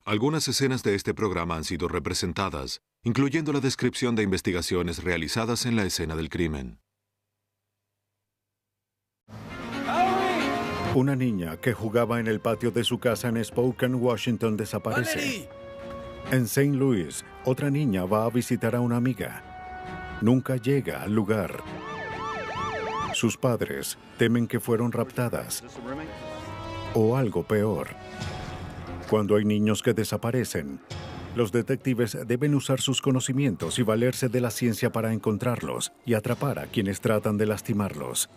Algunas escenas de este programa han sido representadas, incluyendo la descripción de investigaciones realizadas en la escena del crimen. Una niña que jugaba en el patio de su casa en Spokane, Washington, desaparece. ¡Valerie! En St. Louis, otra niña va a visitar a una amiga. Nunca llega al lugar. Sus padres temen que fueron raptadas o algo peor. Cuando hay niños que desaparecen, los detectives deben usar sus conocimientos y valerse de la ciencia para encontrarlos y atrapar a quienes tratan de lastimarlos.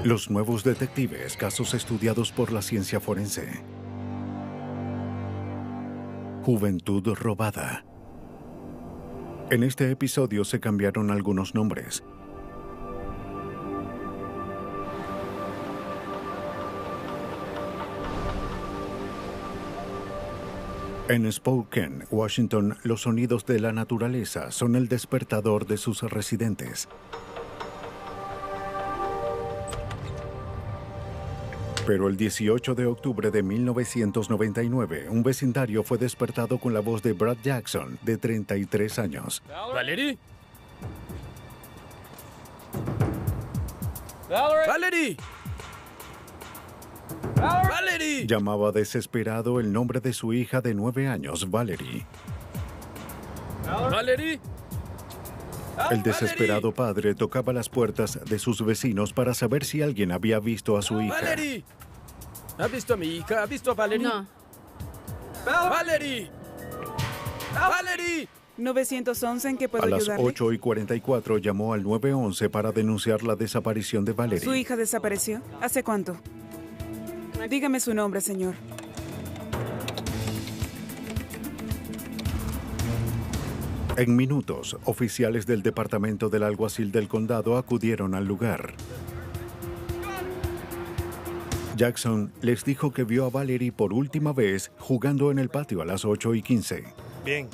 Los nuevos detectives, casos estudiados por la ciencia forense. Juventud robada. En este episodio se cambiaron algunos nombres. En Spokane, Washington, los sonidos de la naturaleza son el despertador de sus residentes. Pero el 18 de octubre de 1999, un vecindario fue despertado con la voz de Brad Jackson, de 33 años. ¿Valerie? ¡Valerie! ¡Valerie! Llamaba desesperado el nombre de su hija de 9 años, Valerie. ¿Valerie? El desesperado padre tocaba las puertas de sus vecinos para saber si alguien había visto a su hija. ¡Valerie! ¿Ha visto a mi hija? ¿Ha visto a Valerie? No. ¡Valerie! ¡Valerie! 911, ¿en qué puedo A las ayudarle? 8:44 llamó al 911 para denunciar la desaparición de Valerie. ¿Su hija desapareció? ¿Hace cuánto? Dígame su nombre, señor. En minutos, oficiales del departamento del alguacil del condado acudieron al lugar. Jackson les dijo que vio a Valerie por última vez jugando en el patio a las 8:15. Bien.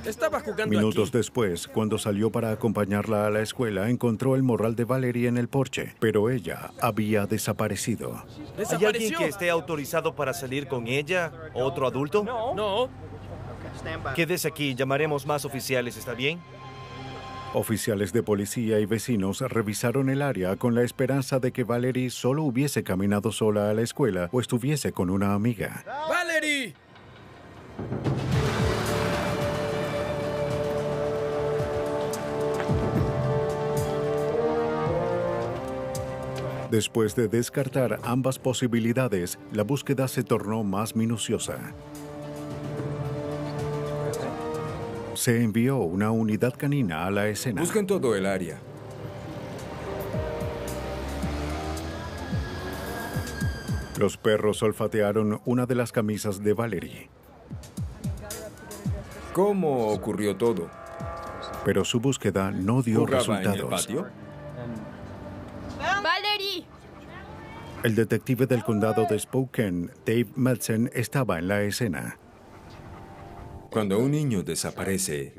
Estaba jugando Minutos aquí. después, cuando salió para acompañarla a la escuela, encontró el morral de Valerie en el porche, pero ella había desaparecido. ¿Hay alguien ¿Desapareció? que esté autorizado para salir con ella? ¿Otro adulto? No. Quédese aquí, llamaremos más oficiales, ¿está bien? Oficiales de policía y vecinos revisaron el área con la esperanza de que Valerie solo hubiese caminado sola a la escuela o estuviese con una amiga. ¡Valerie! Después de descartar ambas posibilidades, la búsqueda se tornó más minuciosa. Se envió una unidad canina a la escena. Busquen todo el área. Los perros olfatearon una de las camisas de Valerie, ¿Cómo ocurrió todo? pero su búsqueda no dio ¿Jugaba en el resultados. patio? ¡Valerie! El detective del condado de Spokane, Dave Madsen, estaba en la escena. Cuando un niño desaparece,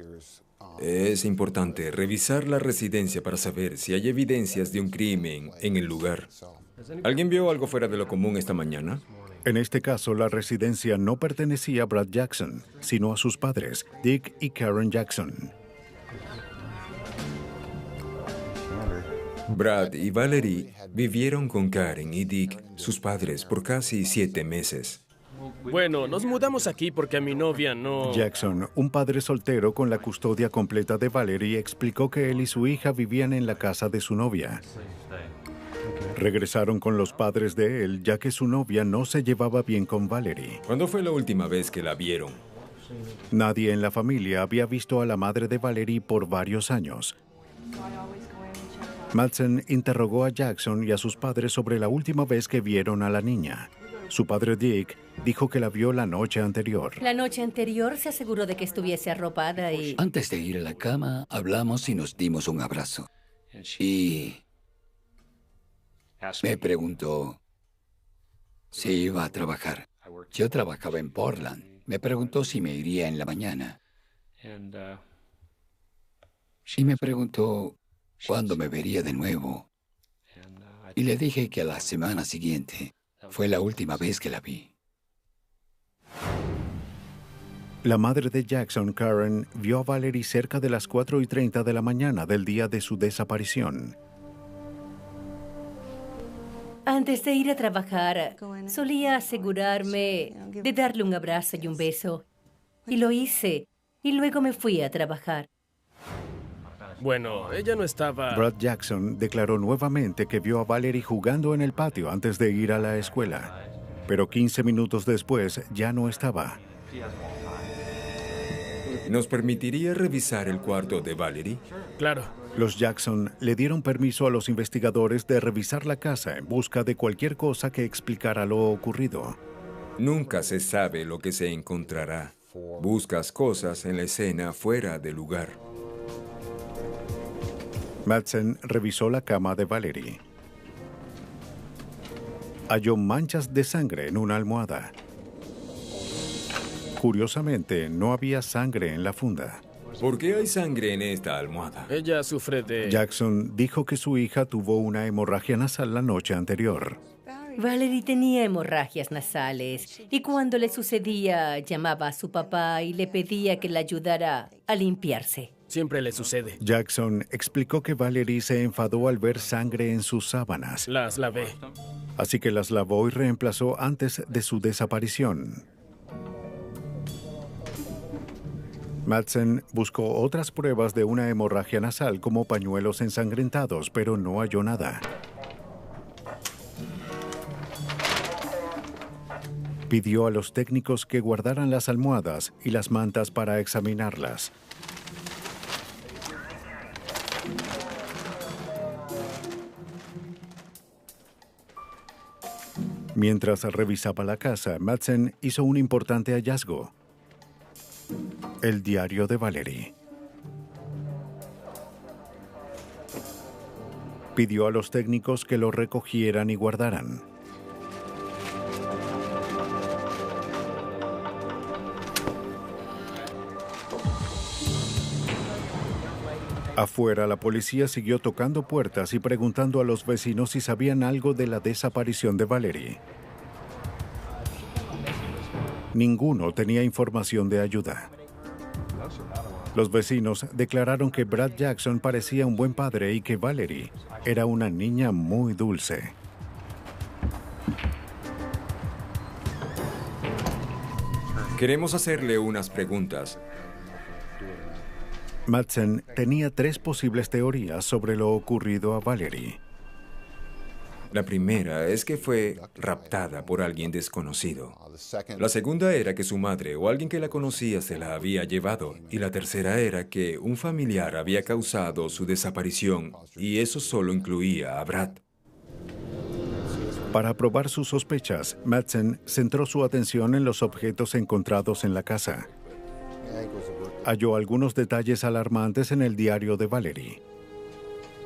es importante revisar la residencia para saber si hay evidencias de un crimen en el lugar. ¿Alguien vio algo fuera de lo común esta mañana? En este caso, la residencia no pertenecía a Brad Jackson, sino a sus padres, Dick y Karen Jackson. Brad y Valerie vivieron con Karen y Dick, sus padres, por casi 7 meses. Bueno, nos mudamos aquí porque a mi novia no... Jackson, un padre soltero con la custodia completa de Valerie, explicó que él y su hija vivían en la casa de su novia. Regresaron con los padres de él, ya que su novia no se llevaba bien con Valerie. ¿Cuándo fue la última vez que la vieron? Nadie en la familia había visto a la madre de Valerie por varios años. Madsen interrogó a Jackson y a sus padres sobre la última vez que vieron a la niña. Su padre Dick dijo que la vio la noche anterior. La noche anterior se aseguró de que estuviese arropada y... Antes de ir a la cama, hablamos y nos dimos un abrazo. Y me preguntó si iba a trabajar. Yo trabajaba en Portland. Me preguntó si me iría en la mañana. Y me preguntó cuándo me vería de nuevo. Y le dije que a la semana siguiente fue la última vez que la vi. La madre de Jackson, Karen, vio a Valerie cerca de las 4:30 de la mañana del día de su desaparición. Antes de ir a trabajar, solía asegurarme de darle un abrazo y un beso. Y lo hice. Y luego me fui a trabajar. Bueno, ella no estaba... Brad Jackson declaró nuevamente que vio a Valerie jugando en el patio antes de ir a la escuela. Pero 15 minutos después ya no estaba. ¿Nos permitiría revisar el cuarto de Valerie? Claro. Los Jackson le dieron permiso a los investigadores de revisar la casa en busca de cualquier cosa que explicara lo ocurrido. Nunca se sabe lo que se encontrará. Buscas cosas en la escena fuera de lugar. Madsen revisó la cama de Valerie. Halló manchas de sangre en una almohada. Curiosamente, no había sangre en la funda. ¿Por qué hay sangre en esta almohada? Ella sufre de... Jackson dijo que su hija tuvo una hemorragia nasal la noche anterior. Valerie tenía hemorragias nasales y cuando le sucedía llamaba a su papá y le pedía que la ayudara a limpiarse. Siempre le sucede. Jackson explicó que Valerie se enfadó al ver sangre en sus sábanas. Las lavé. Así que las lavó y reemplazó antes de su desaparición. Madsen buscó otras pruebas de una hemorragia nasal como pañuelos ensangrentados, pero no halló nada. Pidió a los técnicos que guardaran las almohadas y las mantas para examinarlas. Mientras revisaba la casa, Madsen hizo un importante hallazgo: el diario de Valerie. Pidió a los técnicos que lo recogieran y guardaran. Afuera, la policía siguió tocando puertas y preguntando a los vecinos si sabían algo de la desaparición de Valerie. Ninguno tenía información de ayuda. Los vecinos declararon que Brad Jackson parecía un buen padre y que Valerie era una niña muy dulce. Queremos hacerle unas preguntas. Madsen tenía 3 posibles teorías sobre lo ocurrido a Valerie. La primera es que fue raptada por alguien desconocido. La segunda era que su madre o alguien que la conocía se la había llevado. Y la tercera era que un familiar había causado su desaparición, y eso solo incluía a Brad. Para probar sus sospechas, Madsen centró su atención en los objetos encontrados en la casa. Halló algunos detalles alarmantes en el diario de Valerie.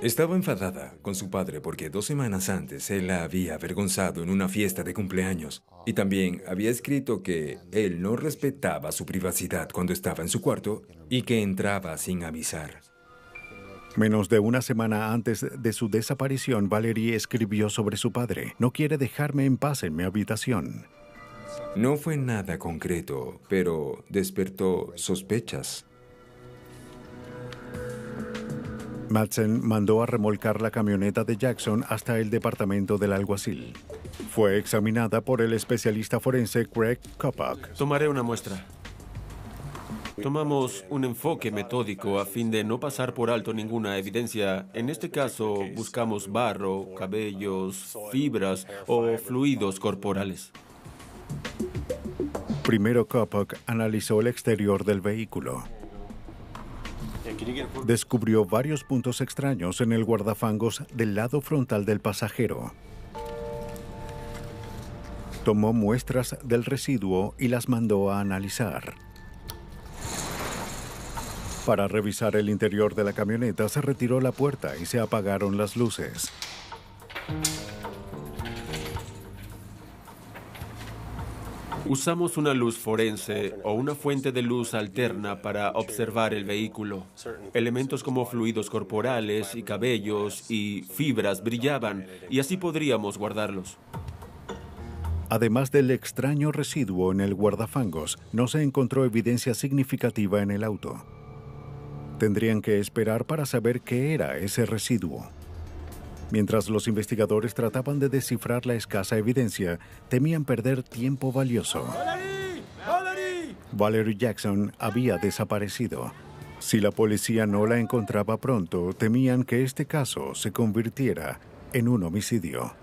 Estaba enfadada con su padre porque 2 semanas antes él la había avergonzado en una fiesta de cumpleaños. Y también había escrito que él no respetaba su privacidad cuando estaba en su cuarto y que entraba sin avisar. Menos de una semana antes de su desaparición, Valerie escribió sobre su padre: "No quiere dejarme en paz en mi habitación". No fue nada concreto, pero despertó sospechas. Madsen mandó a remolcar la camioneta de Jackson hasta el departamento del alguacil. Fue examinada por el especialista forense Greg Kopak. Tomaré una muestra. Tomamos un enfoque metódico a fin de no pasar por alto ninguna evidencia. En este caso, buscamos barro, cabellos, fibras o fluidos corporales. Primero, Kopak analizó el exterior del vehículo. Descubrió varios puntos extraños en el guardafangos del lado frontal del pasajero. Tomó muestras del residuo y las mandó a analizar. Para revisar el interior de la camioneta, se retiró la puerta y se apagaron las luces. Usamos una luz forense o una fuente de luz alterna para observar el vehículo. Elementos como fluidos corporales y cabellos y fibras brillaban y así podríamos guardarlos. Además del extraño residuo en el guardafangos, no se encontró evidencia significativa en el auto. Tendrían que esperar para saber qué era ese residuo. Mientras los investigadores trataban de descifrar la escasa evidencia, temían perder tiempo valioso. Valerie Jackson había desaparecido. Si la policía no la encontraba pronto, temían que este caso se convirtiera en un homicidio.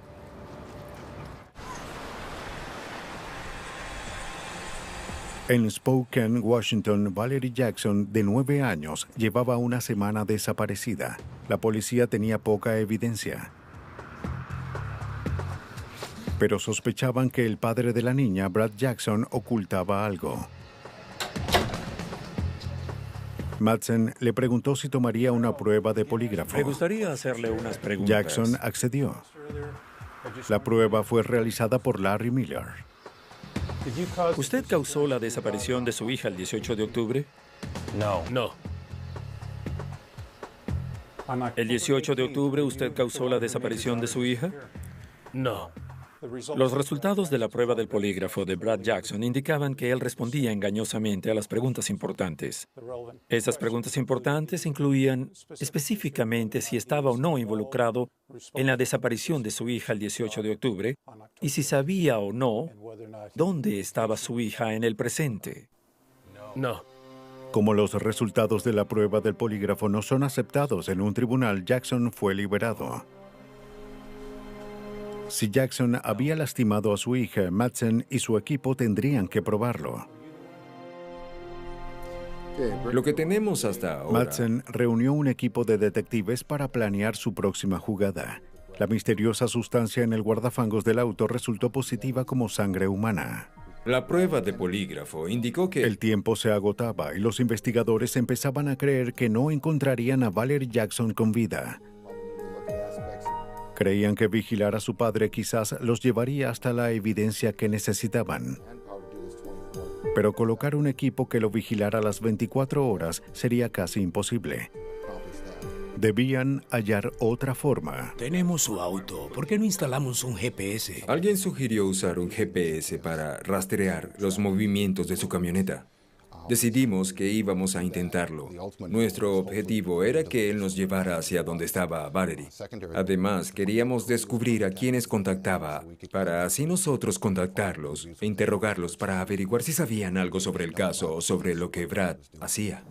En Spokane, Washington, Valerie Jackson, de 9 años, llevaba una semana desaparecida. La policía tenía poca evidencia. Pero sospechaban que el padre de la niña, Brad Jackson, ocultaba algo. Madsen le preguntó si tomaría una prueba de polígrafo. Me gustaría hacerle unas preguntas. Jackson accedió. La prueba fue realizada por Larry Miller. ¿Usted causó la desaparición de su hija el 18 de octubre? No. ¿El 18 de octubre usted causó la desaparición de su hija? No. Los resultados de la prueba del polígrafo de Brad Jackson indicaban que él respondía engañosamente a las preguntas importantes. Esas preguntas importantes incluían específicamente si estaba o no involucrado en la desaparición de su hija el 18 de octubre y si sabía o no dónde estaba su hija en el presente. No. Como los resultados de la prueba del polígrafo no son aceptados en un tribunal, Jackson fue liberado. Si Jackson había lastimado a su hija, Madsen y su equipo tendrían que probarlo. Lo que tenemos hasta ahora... Madsen reunió un equipo de detectives para planear su próxima jugada. La misteriosa sustancia en el guardafangos del auto resultó positiva como sangre humana. La prueba de polígrafo indicó que... El tiempo se agotaba y los investigadores empezaban a creer que no encontrarían a Valerie Jackson con vida. Creían que vigilar a su padre quizás los llevaría hasta la evidencia que necesitaban. Pero colocar un equipo que lo vigilara las 24 horas sería casi imposible. Debían hallar otra forma. Tenemos su auto. ¿Por qué no instalamos un GPS? Alguien sugirió usar un GPS para rastrear los movimientos de su camioneta. Decidimos que íbamos a intentarlo. Nuestro objetivo era que él nos llevara hacia donde estaba Valerie. Además, queríamos descubrir a quienes contactaba, para así nosotros contactarlos e interrogarlos para averiguar si sabían algo sobre el caso o sobre lo que Brad hacía.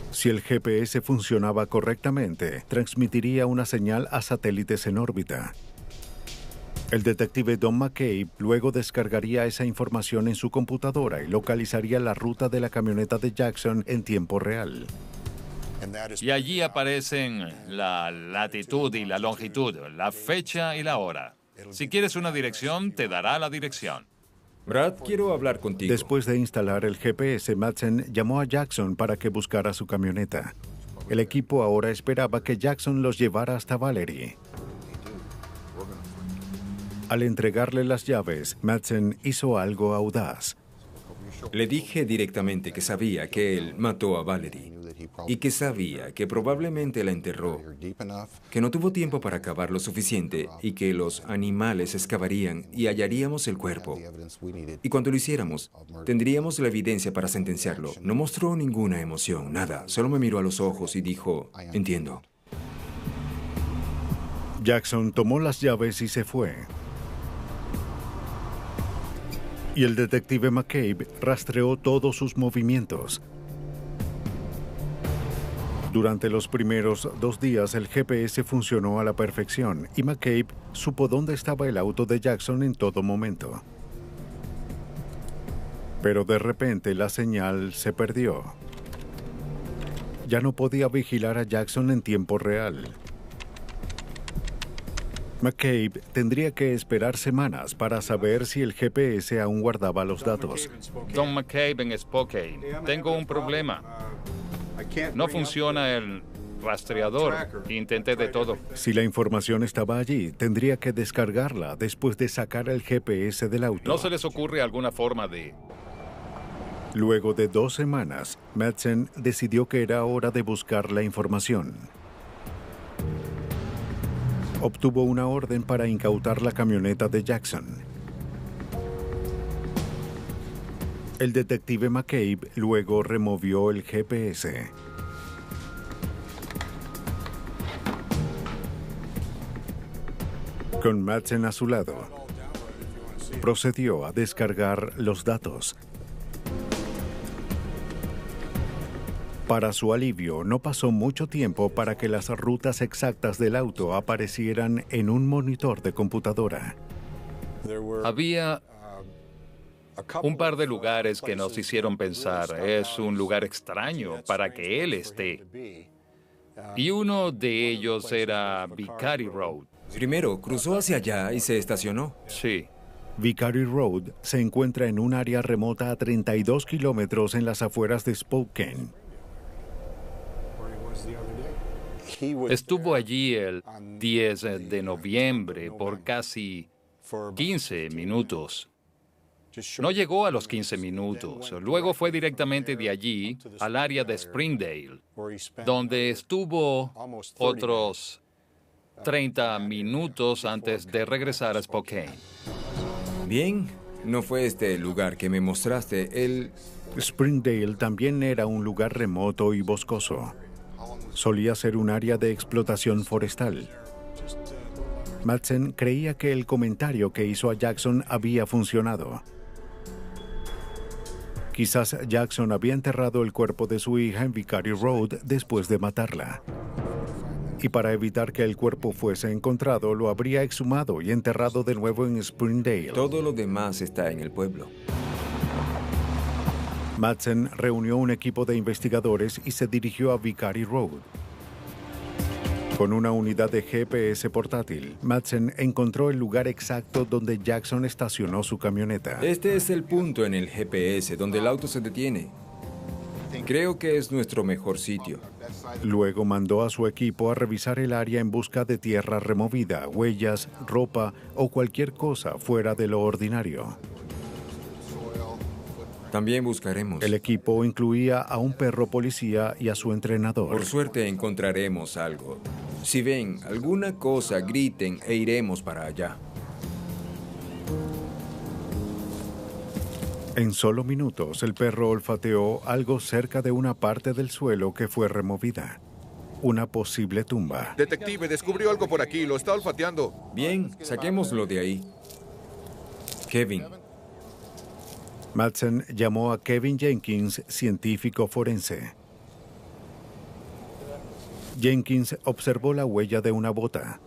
Si el GPS funcionaba correctamente, transmitiría una señal a satélites en órbita. El detective Don McCabe luego descargaría esa información en su computadora y localizaría la ruta de la camioneta de Jackson en tiempo real. Y allí aparecen la latitud y la longitud, la fecha y la hora. Si quieres una dirección, te dará la dirección. Brad, quiero hablar contigo. Después de instalar el GPS, Madsen llamó a Jackson para que buscara su camioneta. El equipo ahora esperaba que Jackson los llevara hasta Valerie. Al entregarle las llaves, Madsen hizo algo audaz. Le dije directamente que sabía que él mató a Valerie y que sabía que probablemente la enterró, que no tuvo tiempo para cavar lo suficiente y que los animales excavarían y hallaríamos el cuerpo. Y cuando lo hiciéramos, tendríamos la evidencia para sentenciarlo. No mostró ninguna emoción, nada. Solo me miró a los ojos y dijo, entiendo. Jackson tomó las llaves y se fue. Y el detective McCabe rastreó todos sus movimientos. Durante los primeros 2 días, el GPS funcionó a la perfección y McCabe supo dónde estaba el auto de Jackson en todo momento. Pero de repente la señal se perdió. Ya no podía vigilar a Jackson en tiempo real. McCabe tendría que esperar semanas para saber si el GPS aún guardaba los datos. Don McCabe en Spokane. Tengo un problema. No funciona el rastreador. Intenté de todo. Si la información estaba allí, tendría que descargarla después de sacar el GPS del auto. ¿No se les ocurre alguna forma de...? Luego de 2 semanas, Madsen decidió que era hora de buscar la información. Obtuvo una orden para incautar la camioneta de Jackson. El detective McCabe luego removió el GPS. Con Madsen a su lado, procedió a descargar los datos. Para su alivio, no pasó mucho tiempo para que las rutas exactas del auto aparecieran en un monitor de computadora. Había un par de lugares que nos hicieron pensar, es un lugar extraño para que él esté. Y uno de ellos era Vicary Road. Primero, cruzó hacia allá y se estacionó. Sí. Vicary Road se encuentra en un área remota a 32 kilómetros en las afueras de Spokane. Estuvo allí el 10 de noviembre por casi 15 minutos. No llegó a los 15 minutos. Luego fue directamente de allí al área de Springdale, donde estuvo otros 30 minutos antes de regresar a Spokane. Bien, no fue este el lugar que me mostraste. Springdale también era un lugar remoto y boscoso. Solía ser un área de explotación forestal. Madsen creía que el comentario que hizo a Jackson había funcionado. Quizás Jackson había enterrado el cuerpo de su hija en Vicary Road después de matarla. Y para evitar que el cuerpo fuese encontrado, lo habría exhumado y enterrado de nuevo en Springdale. Todo lo demás está en el pueblo. Madsen reunió un equipo de investigadores y se dirigió a Vicary Road. Con una unidad de GPS portátil, Madsen encontró el lugar exacto donde Jackson estacionó su camioneta. Este es el punto en el GPS donde el auto se detiene. Creo que es nuestro mejor sitio. Luego mandó a su equipo a revisar el área en busca de tierra removida, huellas, ropa o cualquier cosa fuera de lo ordinario. También buscaremos. El equipo incluía a un perro policía y a su entrenador. Por suerte encontraremos algo. Si ven alguna cosa, griten e iremos para allá. En solo minutos, el perro olfateó algo cerca de una parte del suelo que fue removida. Una posible tumba. Detective, descubrió algo por aquí, lo está olfateando. Bien, saquémoslo de ahí. Kevin. Madsen llamó a Kevin Jenkins, científico forense. Jenkins observó la huella de una bota.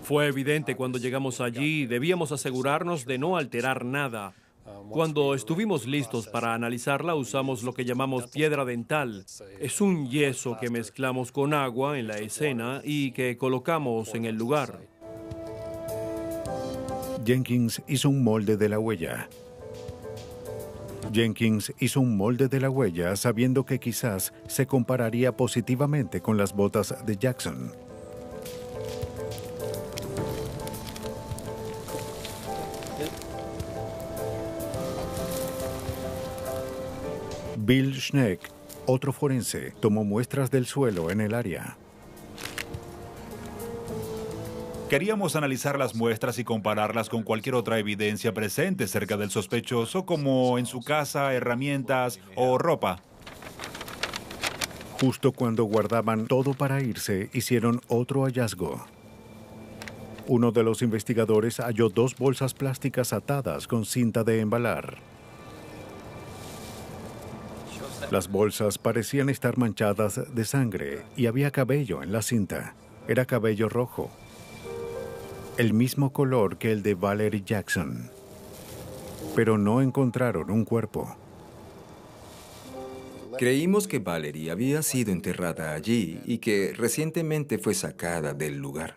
Fue evidente cuando llegamos allí, debíamos asegurarnos de no alterar nada. Cuando estuvimos listos para analizarla, usamos lo que llamamos piedra dental. Es un yeso que mezclamos con agua en la escena y que colocamos en el lugar. Jenkins hizo un molde de la huella. Sabiendo que quizás se compararía positivamente con las botas de Jackson. Bill Schneck, otro forense, tomó muestras del suelo en el área. Queríamos analizar las muestras y compararlas con cualquier otra evidencia presente cerca del sospechoso, como en su casa, herramientas o ropa. Justo cuando guardaban todo para irse, hicieron otro hallazgo. Uno de los investigadores halló 2 bolsas plásticas atadas con cinta de embalar. Las bolsas parecían estar manchadas de sangre y había cabello en la cinta. Era cabello rojo. El mismo color que el de Valerie Jackson. Pero no encontraron un cuerpo. Creímos que Valerie había sido enterrada allí y que recientemente fue sacada del lugar.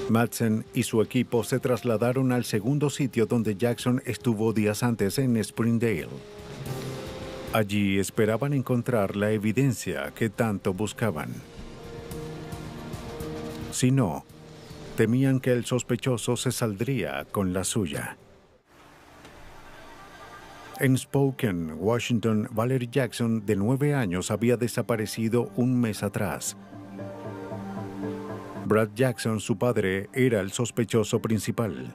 Madsen y su equipo se trasladaron al segundo sitio donde Jackson estuvo días antes, en Springdale. Allí esperaban encontrar la evidencia que tanto buscaban. Si no, temían que el sospechoso se saldría con la suya. En Spokane, Washington, Valerie Jackson, de 9 años, había desaparecido un mes atrás. Brad Jackson, su padre, era el sospechoso principal.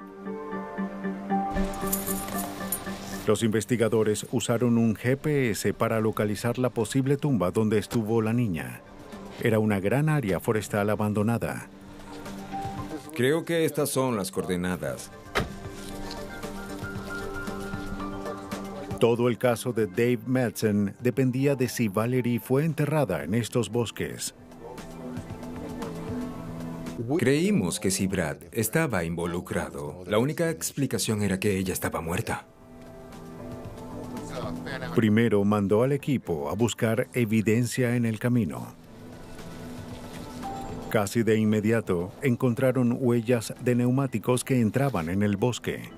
Los investigadores usaron un GPS para localizar la posible tumba donde estuvo la niña. Era una gran área forestal abandonada. Creo que estas son las coordenadas. Todo el caso de Dave Madsen dependía de si Valerie fue enterrada en estos bosques. Creímos que si Brad estaba involucrado, la única explicación era que ella estaba muerta. Primero mandó al equipo a buscar evidencia en el camino. Casi de inmediato encontraron huellas de neumáticos que entraban en el bosque.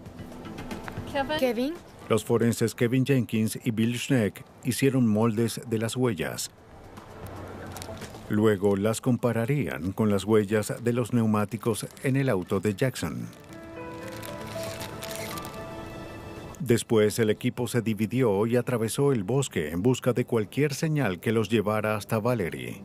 Kevin. Los forenses Kevin Jenkins y Bill Schneck hicieron moldes de las huellas. Luego las compararían con las huellas de los neumáticos en el auto de Jackson. Después el equipo se dividió y atravesó el bosque en busca de cualquier señal que los llevara hasta Valerie.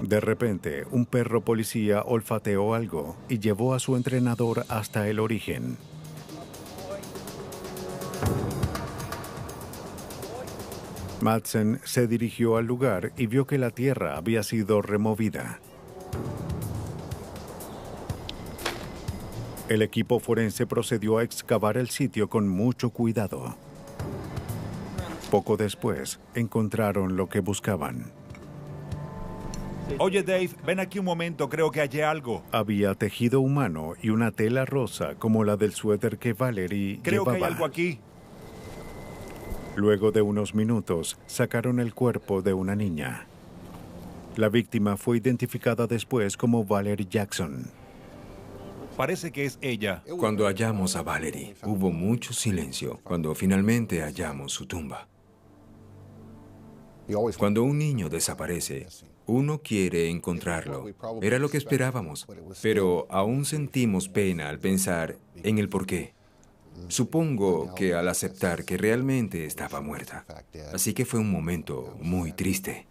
De repente, un perro policía olfateó algo y llevó a su entrenador hasta el origen. Madsen se dirigió al lugar y vio que la tierra había sido removida. El equipo forense procedió a excavar el sitio con mucho cuidado. Poco después, encontraron lo que buscaban. Oye, Dave, ven aquí un momento, creo que hallé algo. Había tejido humano y una tela rosa como la del suéter que Valerie Creo llevaba. que hay algo aquí. Luego de unos minutos, sacaron el cuerpo de una niña. La víctima fue identificada después como Valerie Jackson. Parece que es ella. Cuando hallamos a Valerie, hubo mucho silencio cuando finalmente hallamos su tumba. Cuando un niño desaparece, uno quiere encontrarlo. Era lo que esperábamos, pero aún sentimos pena al pensar en el porqué. Supongo que al aceptar que realmente estaba muerta. Así que fue un momento muy triste.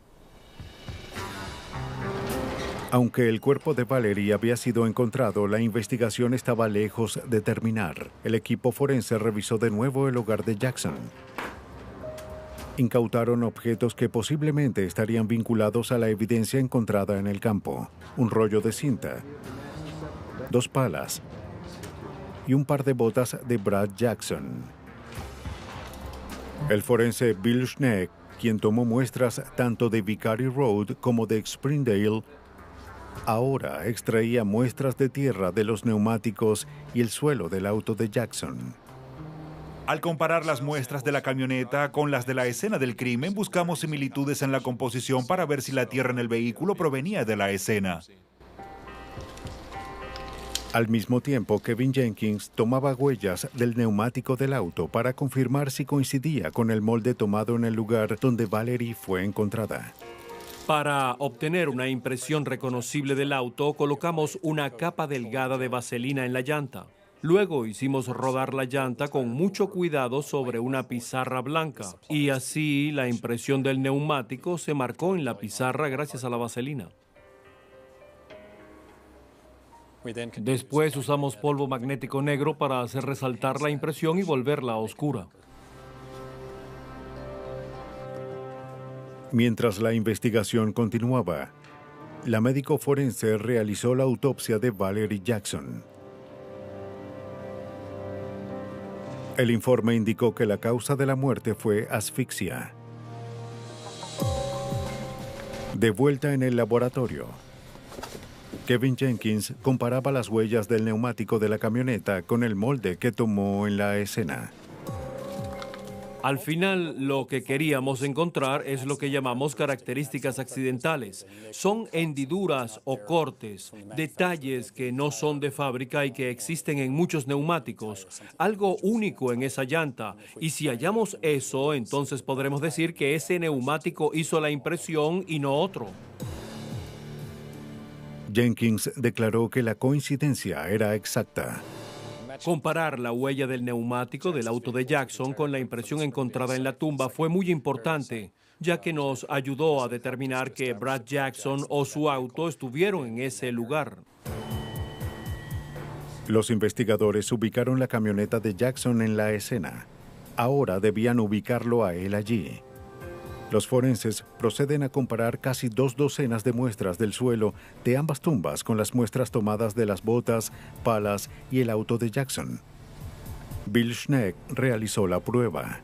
Aunque el cuerpo de Valerie había sido encontrado, la investigación estaba lejos de terminar. El equipo forense revisó de nuevo el hogar de Jackson. Incautaron objetos que posiblemente estarían vinculados a la evidencia encontrada en el campo. Un rollo de cinta, 2 palas y un par de botas de Brad Jackson. El forense Bill Schneck, quien tomó muestras tanto de Vicary Road como de Springdale, ahora extraía muestras de tierra de los neumáticos y el suelo del auto de Jackson. Al comparar las muestras de la camioneta con las de la escena del crimen, buscamos similitudes en la composición para ver si la tierra en el vehículo provenía de la escena. Al mismo tiempo, Kevin Jenkins tomaba huellas del neumático del auto para confirmar si coincidía con el molde tomado en el lugar donde Valerie fue encontrada. Para obtener una impresión reconocible del auto, colocamos una capa delgada de vaselina en la llanta. Luego hicimos rodar la llanta con mucho cuidado sobre una pizarra blanca y así la impresión del neumático se marcó en la pizarra gracias a la vaselina. Después usamos polvo magnético negro para hacer resaltar la impresión y volverla oscura. Mientras la investigación continuaba, la médico forense realizó la autopsia de Valerie Jackson. El informe indicó que la causa de la muerte fue asfixia. De vuelta en el laboratorio, Kevin Jenkins comparaba las huellas del neumático de la camioneta con el molde que tomó en la escena. Al final, lo que queríamos encontrar es lo que llamamos características accidentales. Son hendiduras o cortes, detalles que no son de fábrica y que existen en muchos neumáticos, algo único en esa llanta. Y si hallamos eso, entonces podremos decir que ese neumático hizo la impresión y no otro. Jenkins declaró que la coincidencia era exacta. Comparar la huella del neumático del auto de Jackson con la impresión encontrada en la tumba fue muy importante, ya que nos ayudó a determinar que Brad Jackson o su auto estuvieron en ese lugar. Los investigadores ubicaron la camioneta de Jackson en la escena. Ahora debían ubicarlo a él allí. Los forenses proceden a comparar casi 2 docenas de muestras del suelo de ambas tumbas con las muestras tomadas de las botas, palas y el auto de Jackson. Bill Schneck realizó la prueba.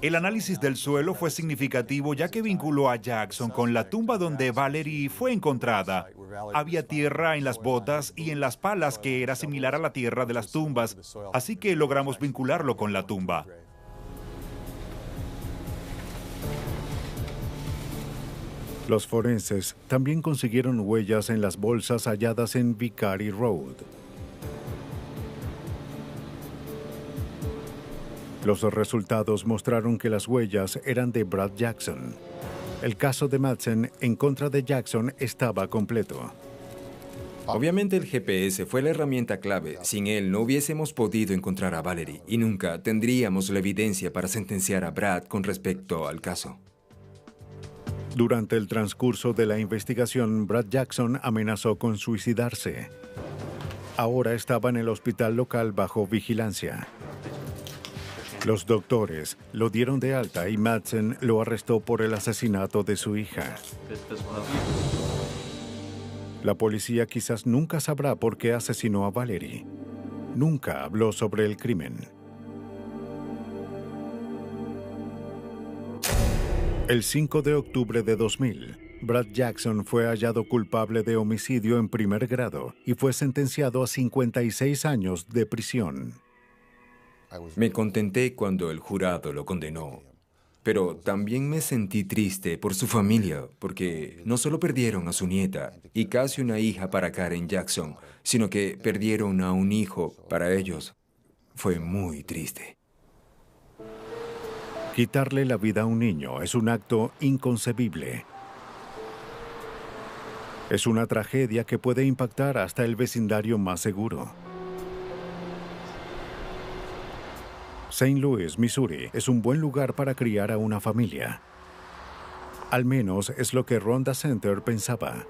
El análisis del suelo fue significativo ya que vinculó a Jackson con la tumba donde Valerie fue encontrada. Había tierra en las botas y en las palas que era similar a la tierra de las tumbas, así que logramos vincularlo con la tumba. Los forenses también consiguieron huellas en las bolsas halladas en Vicary Road. Los resultados mostraron que las huellas eran de Brad Jackson. El caso de Madsen en contra de Jackson estaba completo. Obviamente el GPS fue la herramienta clave. Sin él no hubiésemos podido encontrar a Valerie y nunca tendríamos la evidencia para sentenciar a Brad con respecto al caso. Durante el transcurso de la investigación, Brad Jackson amenazó con suicidarse. Ahora estaba en el hospital local bajo vigilancia. Los doctores lo dieron de alta y Madsen lo arrestó por el asesinato de su hija. La policía quizás nunca sabrá por qué asesinó a Valerie. Nunca habló sobre el crimen. El 5 de octubre de 2000, Brad Jackson fue hallado culpable de homicidio en primer grado y fue sentenciado a 56 años de prisión. Me contenté cuando el jurado lo condenó, pero también me sentí triste por su familia, porque no solo perdieron a su nieta y casi una hija para Karen Jackson, sino que perdieron a un hijo para ellos. Fue muy triste. Quitarle la vida a un niño es un acto inconcebible. Es una tragedia que puede impactar hasta el vecindario más seguro. St. Louis, Missouri, es un buen lugar para criar a una familia. Al menos es lo que Rhonda Center pensaba.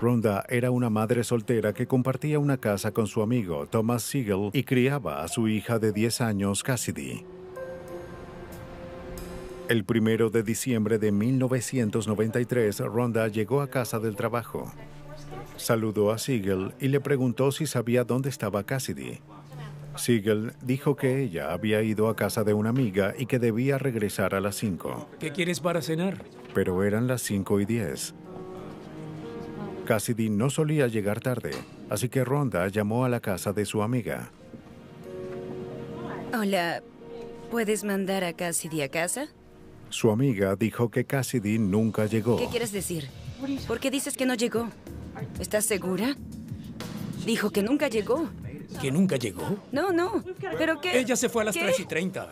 Rhonda era una madre soltera que compartía una casa con su amigo Thomas Siegel y criaba a su hija de 10 años, Cassidy. El 1 de diciembre de 1993, Rhonda llegó a casa del trabajo. Saludó a Siegel y le preguntó si sabía dónde estaba Cassidy. Siegel dijo que ella había ido a casa de una amiga y que debía regresar a las 5. ¿Qué quieres para cenar? Pero eran las 5:10. Cassidy no solía llegar tarde, así que Rhonda llamó a la casa de su amiga. Hola, ¿puedes mandar a Cassidy a casa? Su amiga dijo que Cassidy nunca llegó. ¿Qué quieres decir? ¿Por qué dices que no llegó? ¿Estás segura? Dijo que nunca llegó. ¿Que nunca llegó? No, ¿pero qué? Ella se fue a las ¿Qué? 3:30.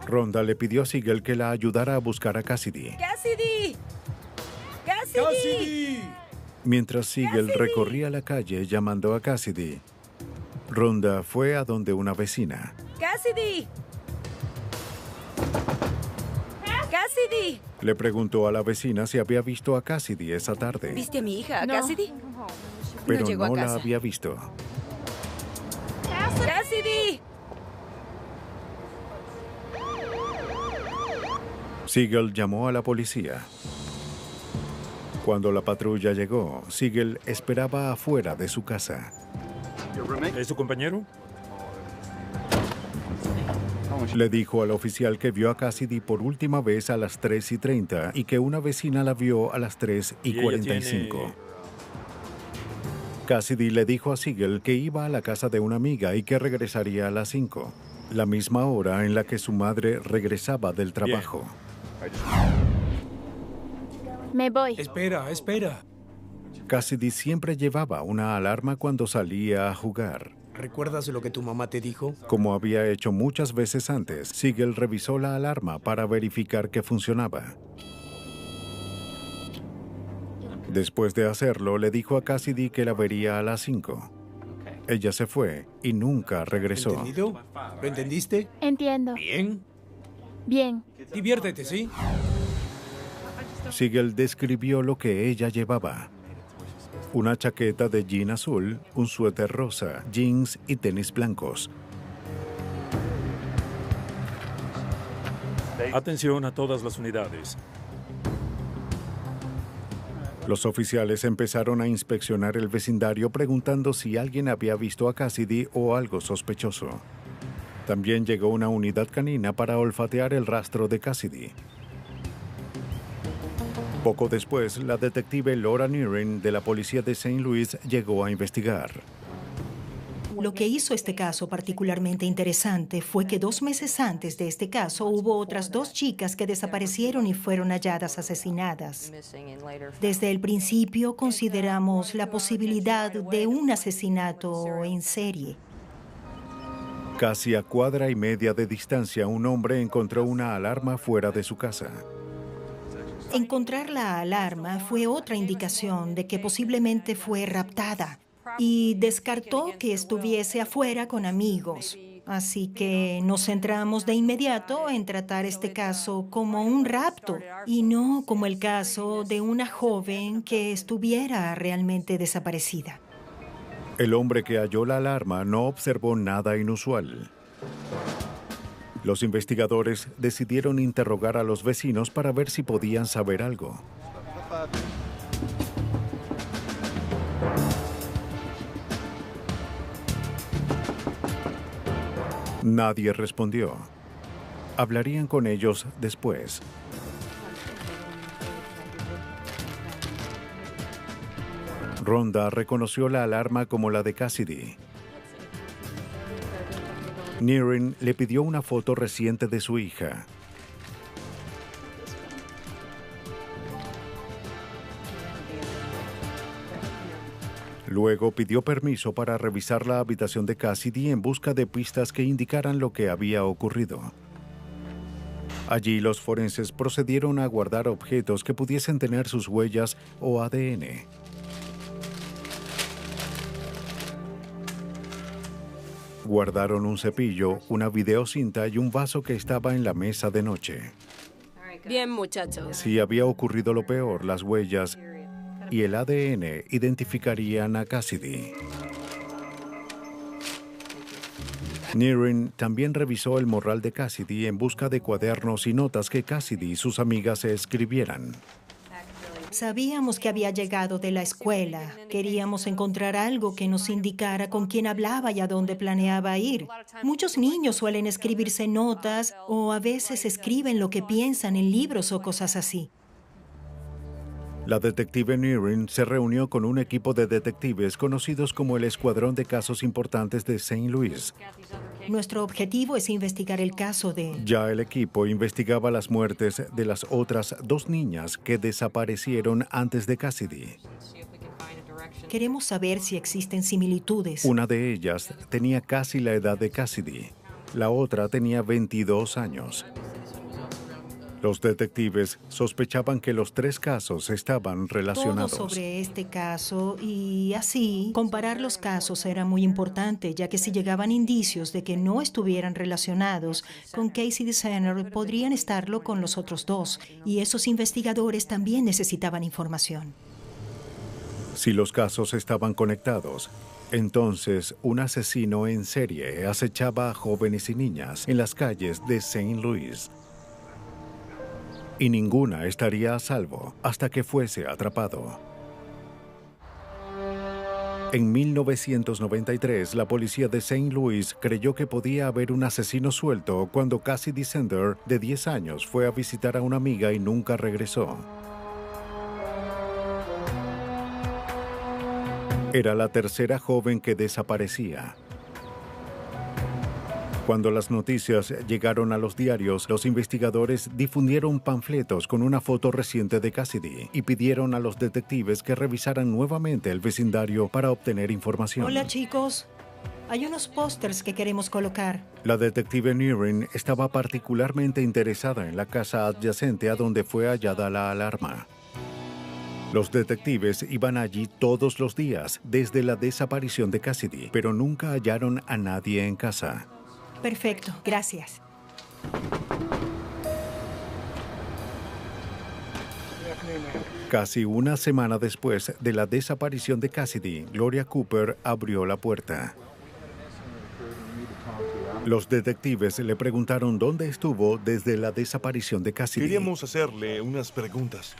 Rhonda le pidió a Siegel que la ayudara a buscar a Cassidy. ¡Cassidy! ¡Cassidy! ¡Cassidy! Mientras Siegel recorría la calle llamando a Cassidy, Rhonda fue a donde una vecina. ¡Cassidy! ¡Cassidy! Le preguntó a la vecina si había visto a Cassidy esa tarde, ¿Viste a mi hija, a Cassidy? pero no llegó a no la casa. había visto. ¡Cassidy! Siegel llamó a la policía. Cuando la patrulla llegó, Siegel esperaba afuera de su casa. ¿Es su compañero? Le dijo al oficial que vio a Cassidy por última vez a las 3:30 y que una vecina la vio a las 3:45. Cassidy le dijo a Siegel que iba a la casa de una amiga y que regresaría a las 5. la misma hora en la que su madre regresaba del trabajo. Me voy. Espera, espera. Cassidy siempre llevaba una alarma cuando salía a jugar. ¿Recuerdas lo que tu mamá te dijo? Como había hecho muchas veces antes, Siegel revisó la alarma para verificar que funcionaba. Después de hacerlo, le dijo a Cassidy que la vería a las 5. Ella se fue y nunca regresó. ¿Entendido? ¿Lo entendiste? Entiendo. Bien. Bien. Diviértete, ¿sí? Siegel describió lo que ella llevaba. Una chaqueta de jean azul, un suéter rosa, jeans y tenis blancos. Atención a todas las unidades. Los oficiales empezaron a inspeccionar el vecindario preguntando si alguien había visto a Cassidy o algo sospechoso. También llegó una unidad canina para olfatear el rastro de Cassidy. Poco después, la detective Laura Nearing de la policía de St. Louis llegó a investigar. Lo que hizo este caso particularmente interesante fue que 2 meses antes de este caso hubo otras 2 chicas que desaparecieron y fueron halladas asesinadas. Desde el principio consideramos la posibilidad de un asesinato en serie. Casi a cuadra y media de distancia, un hombre encontró una alarma fuera de su casa. Encontrar la alarma fue otra indicación de que posiblemente fue raptada y descartó que estuviese afuera con amigos. Así que nos centramos de inmediato en tratar este caso como un rapto y no como el caso de una joven que estuviera realmente desaparecida. El hombre que halló la alarma no observó nada inusual. Los investigadores decidieron interrogar a los vecinos para ver si podían saber algo. Nadie respondió. Hablarían con ellos después. Rhonda reconoció la alarma como la de Cassidy. Nearing le pidió una foto reciente de su hija. Luego pidió permiso para revisar la habitación de Cassidy en busca de pistas que indicaran lo que había ocurrido. Allí los forenses procedieron a guardar objetos que pudiesen tener sus huellas o ADN. Guardaron un cepillo, una videocinta y un vaso que estaba en la mesa de noche. Bien, muchachos. Si había ocurrido lo peor, las huellas y el ADN identificarían a Cassidy. Nearing también revisó el morral de Cassidy en busca de cuadernos y notas que Cassidy y sus amigas se escribieran. Sabíamos que había llegado de la escuela. Queríamos encontrar algo que nos indicara con quién hablaba y a dónde planeaba ir. Muchos niños suelen escribirse notas o a veces escriben lo que piensan en libros o cosas así. La detective Nearing se reunió con un equipo de detectives conocidos como el Escuadrón de Casos Importantes de St. Louis. Nuestro objetivo es investigar el caso de... Ya el equipo investigaba las muertes de las otras 2 niñas que desaparecieron antes de Cassidy. Queremos saber si existen similitudes. Una de ellas tenía casi la edad de Cassidy. La otra tenía 22 años. Los detectives sospechaban que los 3 casos estaban relacionados. Todo sobre este caso y así, comparar los casos era muy importante, ya que si llegaban indicios de que no estuvieran relacionados con Cassidy Sanders, podrían estarlo con los otros 2, y esos investigadores también necesitaban información. Si los casos estaban conectados, entonces un asesino en serie acechaba a jóvenes y niñas en las calles de St. Louis. Y ninguna estaría a salvo hasta que fuese atrapado. En 1993, la policía de St. Louis creyó que podía haber un asesino suelto cuando Cassidy Sanders, de 10 años, fue a visitar a una amiga y nunca regresó. Era la tercera joven que desaparecía. Cuando las noticias llegaron a los diarios, los investigadores difundieron panfletos con una foto reciente de Cassidy y pidieron a los detectives que revisaran nuevamente el vecindario para obtener información. Hola, chicos. Hay unos pósters que queremos colocar. La detective Nearing estaba particularmente interesada en la casa adyacente a donde fue hallada la alarma. Los detectives iban allí todos los días desde la desaparición de Cassidy, pero nunca hallaron a nadie en casa. Perfecto, gracias. Casi una semana después de la desaparición de Cassidy, Gloria Cooper abrió la puerta. Los detectives le preguntaron dónde estuvo desde la desaparición de Cassidy. Queríamos hacerle unas preguntas.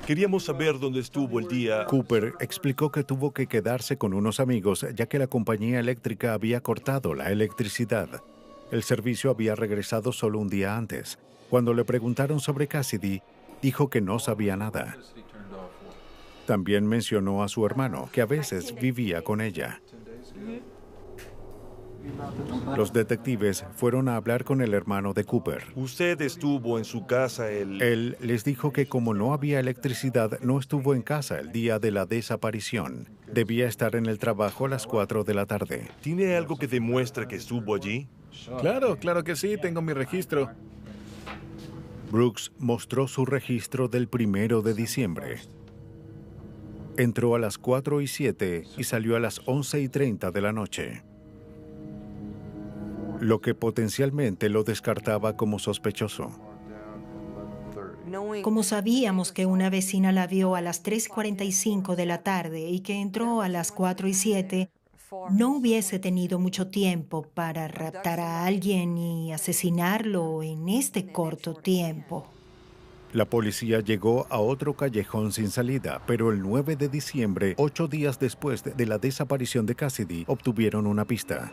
Queríamos saber dónde estuvo el día. Cooper explicó que tuvo que quedarse con unos amigos ya que la compañía eléctrica había cortado la electricidad. El servicio había regresado solo un día antes. Cuando le preguntaron sobre Cassidy, dijo que no sabía nada. También mencionó a su hermano, que a veces vivía con ella. Los detectives fueron a hablar con el hermano de Cooper. Usted estuvo en su casa Él les dijo que como no había electricidad, no estuvo en casa el día de la desaparición. Debía estar en el trabajo a las 4 de la tarde. ¿Tiene algo que demuestre que estuvo allí? Claro que sí, tengo mi registro. Brooks mostró su registro del 1 de diciembre. Entró a las 4:07 y salió a las 11:30 de la noche, lo que potencialmente lo descartaba como sospechoso. Como sabíamos que una vecina la vio a las 3:45 de la tarde y que entró a las 4:07, no hubiese tenido mucho tiempo para raptar a alguien y asesinarlo en este corto tiempo. La policía llegó a otro callejón sin salida, pero el 9 de diciembre, 8 días después de la desaparición de Cassidy, obtuvieron una pista.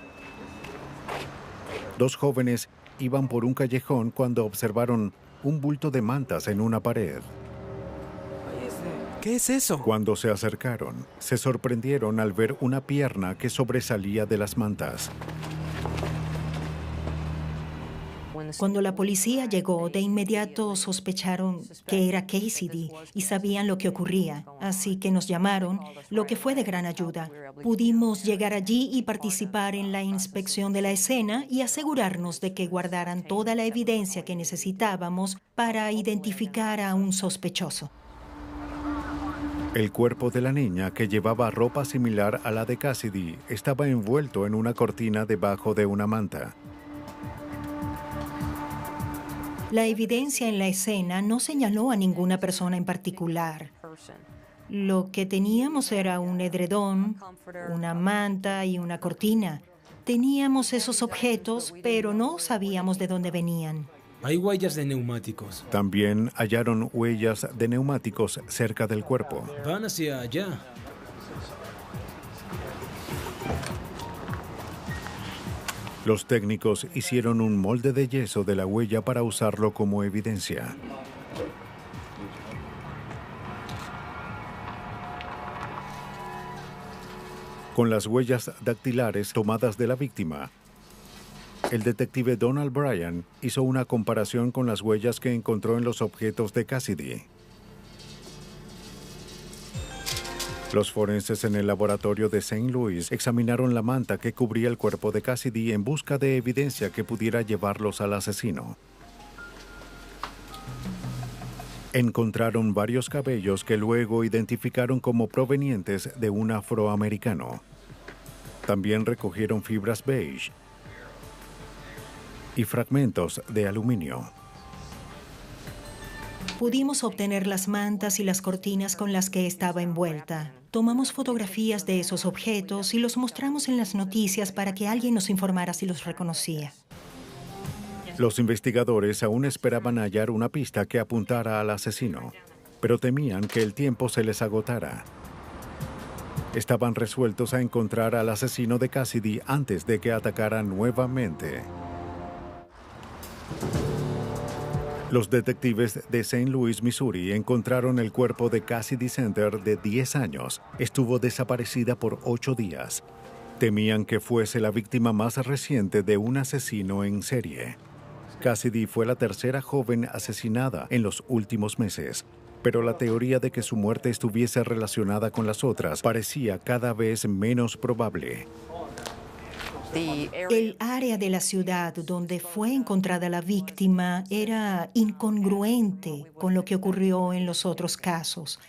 Dos jóvenes iban por un callejón cuando observaron un bulto de mantas en una pared. ¿Qué es eso? Cuando se acercaron, se sorprendieron al ver una pierna que sobresalía de las mantas. Cuando la policía llegó, de inmediato sospecharon que era Cassidy y sabían lo que ocurría, así que nos llamaron, lo que fue de gran ayuda. Pudimos llegar allí y participar en la inspección de la escena y asegurarnos de que guardaran toda la evidencia que necesitábamos para identificar a un sospechoso. El cuerpo de la niña, que llevaba ropa similar a la de Cassidy, estaba envuelto en una cortina debajo de una manta. La evidencia en la escena no señaló a ninguna persona en particular. Lo que teníamos era un edredón, una manta y una cortina. Teníamos esos objetos, pero no sabíamos de dónde venían. Hay huellas de neumáticos. También hallaron huellas de neumáticos cerca del cuerpo. Van hacia allá. Los técnicos hicieron un molde de yeso de la huella para usarlo como evidencia. Con las huellas dactilares tomadas de la víctima, el detective Donald Bryan hizo una comparación con las huellas que encontró en los objetos de Cassidy. Los forenses en el laboratorio de St. Louis examinaron la manta que cubría el cuerpo de Cassidy en busca de evidencia que pudiera llevarlos al asesino. Encontraron varios cabellos que luego identificaron como provenientes de un afroamericano. También recogieron fibras beige y fragmentos de aluminio. Pudimos obtener las mantas y las cortinas con las que estaba envuelta. Tomamos fotografías de esos objetos y los mostramos en las noticias para que alguien nos informara si los reconocía. Los investigadores aún esperaban hallar una pista que apuntara al asesino, pero temían que el tiempo se les agotara. Estaban resueltos a encontrar al asesino de Cassidy antes de que atacara nuevamente. Los detectives de St. Louis, Missouri, encontraron el cuerpo de Cassidy Center, de 10 años. Estuvo desaparecida por 8 días. Temían que fuese la víctima más reciente de un asesino en serie. Cassidy fue la tercera joven asesinada en los últimos meses, pero la teoría de que su muerte estuviese relacionada con las otras parecía cada vez menos probable. El área de la ciudad donde fue encontrada la víctima era incongruente con lo que ocurrió en los otros casos.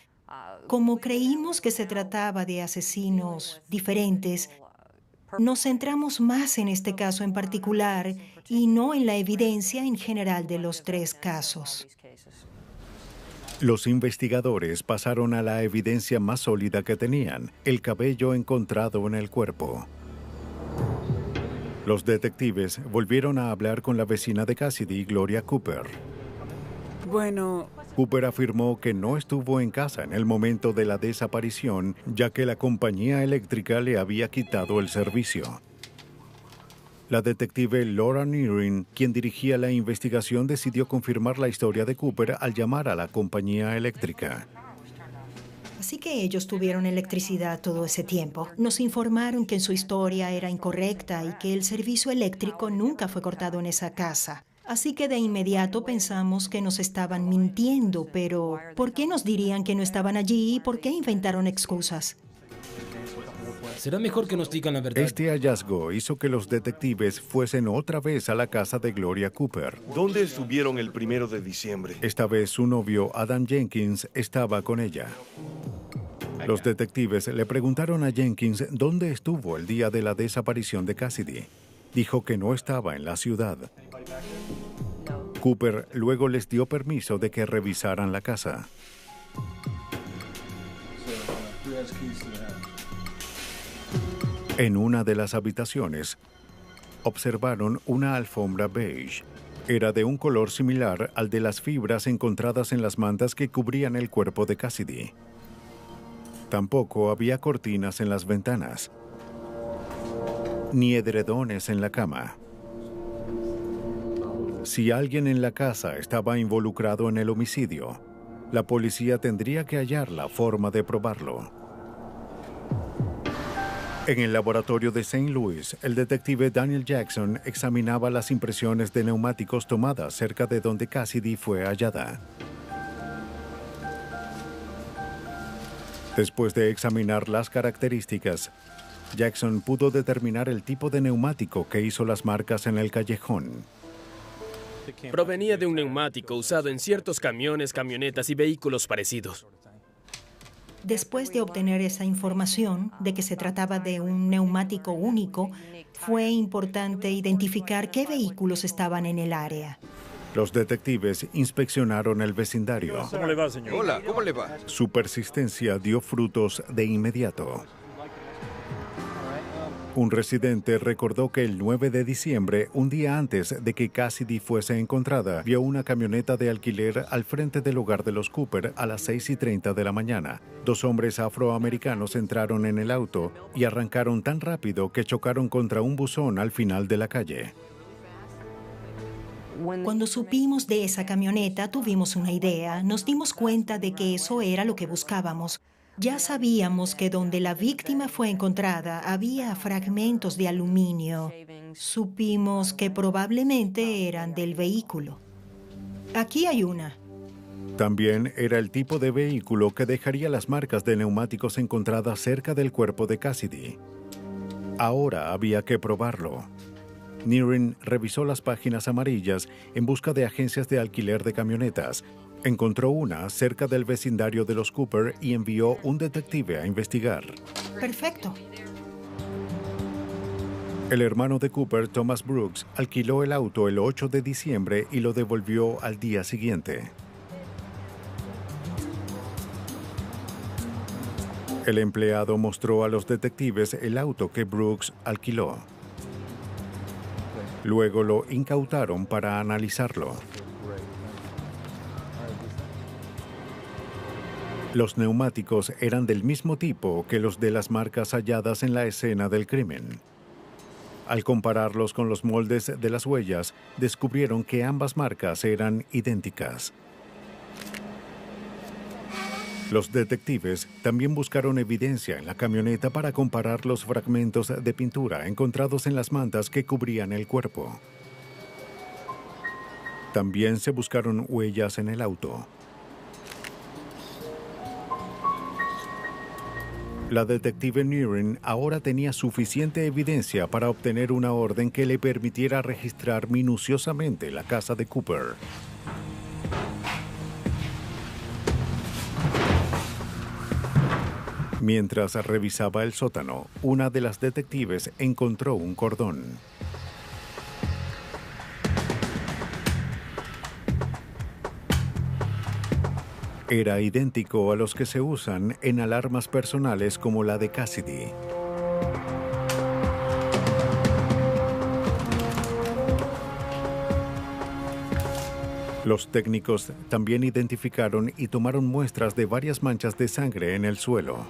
Como creímos que se trataba de asesinos diferentes, nos centramos más en este caso en particular y no en la evidencia en general de los 3 casos. Los investigadores pasaron a la evidencia más sólida que tenían, el cabello encontrado en el cuerpo. Los detectives volvieron a hablar con la vecina de Cassidy, Gloria Cooper. Bueno, Cooper afirmó que no estuvo en casa en el momento de la desaparición, ya que la compañía eléctrica le había quitado el servicio. La detective Laura Nearing, quien dirigía la investigación, decidió confirmar la historia de Cooper al llamar a la compañía eléctrica. Así que ellos tuvieron electricidad todo ese tiempo. Nos informaron que su historia era incorrecta y que el servicio eléctrico nunca fue cortado en esa casa. Así que de inmediato pensamos que nos estaban mintiendo, pero ¿por qué nos dirían que no estaban allí y por qué inventaron excusas? Será mejor que nos digan la verdad. Este hallazgo hizo que los detectives fuesen otra vez a la casa de Gloria Cooper. ¿Dónde estuvieron el 1 de diciembre? Esta vez su novio Adam Jenkins estaba con ella. Los detectives le preguntaron a Jenkins dónde estuvo el día de la desaparición de Cassidy. Dijo que no estaba en la ciudad. Cooper luego les dio permiso de que revisaran la casa. En una de las habitaciones, observaron una alfombra beige. Era de un color similar al de las fibras encontradas en las mantas que cubrían el cuerpo de Cassidy. Tampoco había cortinas en las ventanas, ni edredones en la cama. Si alguien en la casa estaba involucrado en el homicidio, la policía tendría que hallar la forma de probarlo. En el laboratorio de St. Louis, el detective Daniel Jackson examinaba las impresiones de neumáticos tomadas cerca de donde Cassidy fue hallada. Después de examinar las características, Jackson pudo determinar el tipo de neumático que hizo las marcas en el callejón. Provenía de un neumático usado en ciertos camiones, camionetas y vehículos parecidos. Después de obtener esa información de que se trataba de un neumático único, fue importante identificar qué vehículos estaban en el área. Los detectives inspeccionaron el vecindario. ¿Cómo le va, señor? Hola, ¿cómo le va? Su persistencia dio frutos de inmediato. Un residente recordó que el 9 de diciembre, un día antes de que Cassidy fuese encontrada, vio una camioneta de alquiler al frente del hogar de los Cooper a las 6:30 de la mañana. 2 hombres afroamericanos entraron en el auto y arrancaron tan rápido que chocaron contra un buzón al final de la calle. Cuando supimos de esa camioneta, tuvimos una idea. Nos dimos cuenta de que eso era lo que buscábamos. Ya sabíamos que donde la víctima fue encontrada había fragmentos de aluminio. Supimos que probablemente eran del vehículo. Aquí hay una. También era el tipo de vehículo que dejaría las marcas de neumáticos encontradas cerca del cuerpo de Cassidy. Ahora había que probarlo. Nearing revisó las páginas amarillas en busca de agencias de alquiler de camionetas. Encontró una cerca del vecindario de los Cooper y envió un detective a investigar. Perfecto. El hermano de Cooper, Thomas Brooks, alquiló el auto el 8 de diciembre y lo devolvió al día siguiente. El empleado mostró a los detectives el auto que Brooks alquiló. Luego lo incautaron para analizarlo. Los neumáticos eran del mismo tipo que los de las marcas halladas en la escena del crimen. Al compararlos con los moldes de las huellas, descubrieron que ambas marcas eran idénticas. Los detectives también buscaron evidencia en la camioneta para comparar los fragmentos de pintura encontrados en las mantas que cubrían el cuerpo. También se buscaron huellas en el auto. La detective Nearing ahora tenía suficiente evidencia para obtener una orden que le permitiera registrar minuciosamente la casa de Cooper. Mientras revisaba el sótano, una de las detectives encontró un cordón. Era idéntico a los que se usan en alarmas personales como la de Cassidy. Los técnicos también identificaron y tomaron muestras de varias manchas de sangre en el suelo.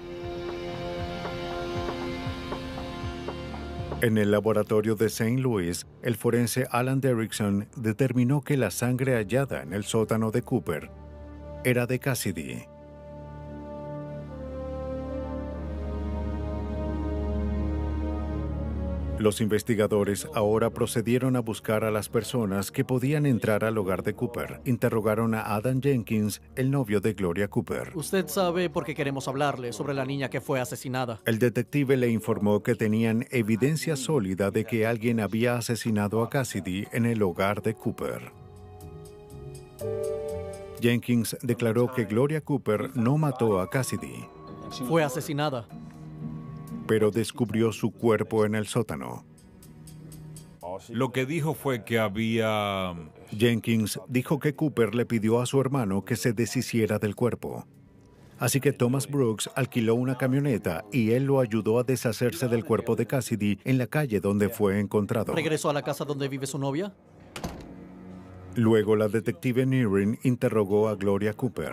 En el laboratorio de St. Louis, el forense Alan Derrickson determinó que la sangre hallada en el sótano de Cooper era de Cassidy. Los investigadores ahora procedieron a buscar a las personas que podían entrar al hogar de Cooper. Interrogaron a Adam Jenkins, el novio de Gloria Cooper. Usted sabe por qué queremos hablarle sobre la niña que fue asesinada. El detective le informó que tenían evidencia sólida de que alguien había asesinado a Cassidy en el hogar de Cooper. Jenkins declaró que Gloria Cooper no mató a Cassidy. Fue asesinada. Pero descubrió su cuerpo en el sótano. Lo que dijo fue que había... Jenkins dijo que Cooper le pidió a su hermano que se deshiciera del cuerpo. Así que Thomas Brooks alquiló una camioneta y él lo ayudó a deshacerse del cuerpo de Cassidy en la calle donde fue encontrado. ¿Regresó a la casa donde vive su novia? Luego la detective Nearing interrogó a Gloria Cooper.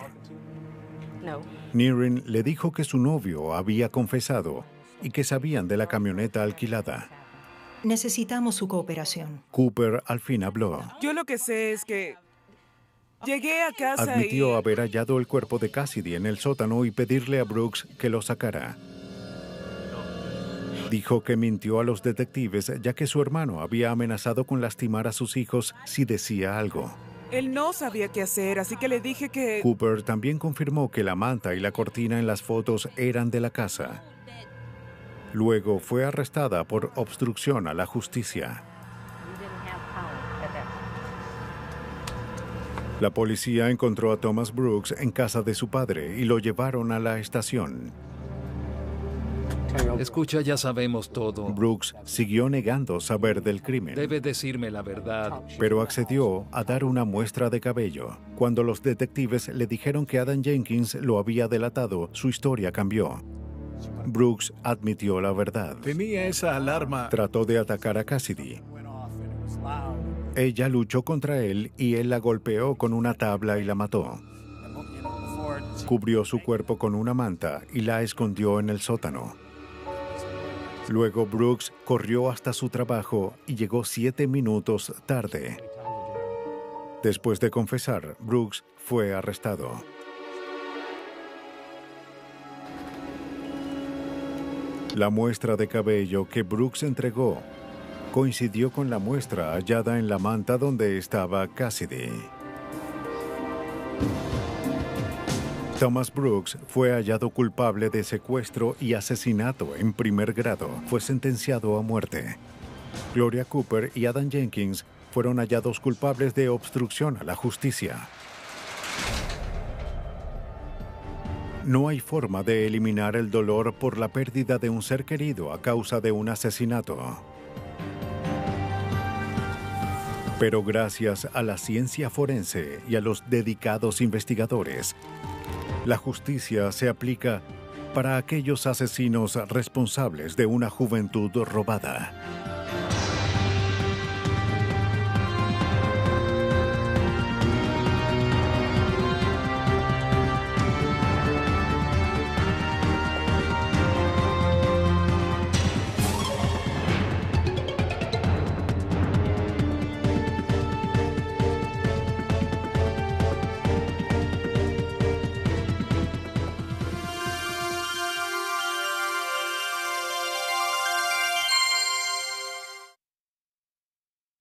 No. Nearing le dijo que su novio había confesado y que sabían de la camioneta alquilada. Necesitamos su cooperación. Cooper al fin habló. Yo lo que sé es que llegué a casa Admitió y... haber hallado el cuerpo de Cassidy en el sótano y pedirle a Brooks que lo sacara. Dijo que mintió a los detectives ya que su hermano había amenazado con lastimar a sus hijos si decía algo. Él no sabía qué hacer, así que le dije que... Cooper también confirmó que la manta y la cortina en las fotos eran de la casa. Luego fue arrestada por obstrucción a la justicia. La policía encontró a Thomas Brooks en casa de su padre y lo llevaron a la estación. Escucha, ya sabemos todo. Brooks siguió negando saber del crimen. Debe decirme la verdad. Pero accedió a dar una muestra de cabello. Cuando los detectives le dijeron que Adam Jenkins lo había delatado, su historia cambió. Brooks admitió la verdad. Tenía esa alarma. Trató de atacar a Cassidy. Ella luchó contra él y él la golpeó con una tabla y la mató. Cubrió su cuerpo con una manta y la escondió en el sótano. Luego Brooks corrió hasta su trabajo y llegó 7 minutos tarde. Después de confesar, Brooks fue arrestado. La muestra de cabello que Brooks entregó coincidió con la muestra hallada en la manta donde estaba Cassidy. Thomas Brooks fue hallado culpable de secuestro y asesinato en primer grado. Fue sentenciado a muerte. Gloria Cooper y Adam Jenkins fueron hallados culpables de obstrucción a la justicia. No hay forma de eliminar el dolor por la pérdida de un ser querido a causa de un asesinato. Pero gracias a la ciencia forense y a los dedicados investigadores, la justicia se aplica para aquellos asesinos responsables de una juventud robada.